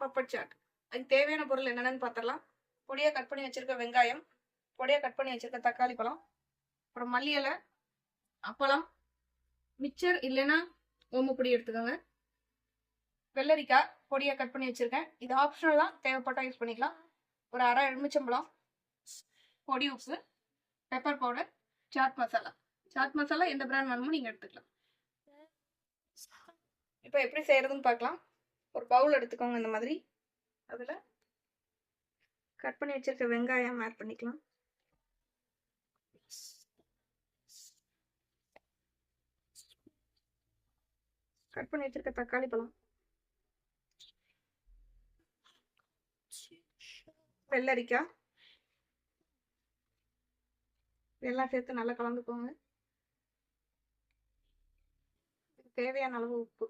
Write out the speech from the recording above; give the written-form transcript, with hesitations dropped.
Puppet chat. அதுக்கு தேவையான பொருள் என்னென்னு பார்த்துடலாம். பொடியாக கட் பண்ணி வச்சிருக்க வெங்காயம், பொடியாக கட் பண்ணி வச்சிருக்க தக்காளி பழம், அப்புறம் மல்லி இலை, அப்பளம், மிக்சர் இல்லைன்னா ஓமப்பொடி எடுத்துக்கோங்க, வெள்ளரிக்காய் பொடியாக கட் பண்ணி வச்சிருக்கேன். இது ஆப்ஷனல் தான், தேவைப்பட்டால் யூஸ் பண்ணிக்கலாம். ஒரு அரை எலுமிச்சம்பழம், பொடி உப்பு, பெப்பர் பவுடர், சாட் மசாலா. சாட் மசாலா எந்த பிராண்ட் வேணுமோ நீங்கள் எடுத்துக்கலாம். இப்போ எப்படி செய்யறதுன்னு பார்க்கலாம். ஒரு பவுல் எடுத்துக்கோங்க இந்த மாதிரி. அதில் கட் பண்ணி வச்சிருக்க வெங்காயம் ஆட் பண்ணிக்கலாம். கட் பண்ணி வச்சிருக்க தக்காளி பழம், வெள்ளரிக்காய் இதெல்லாம் சேர்த்து நல்லா கலந்துக்கோங்க. தேவையான அளவு உப்பு.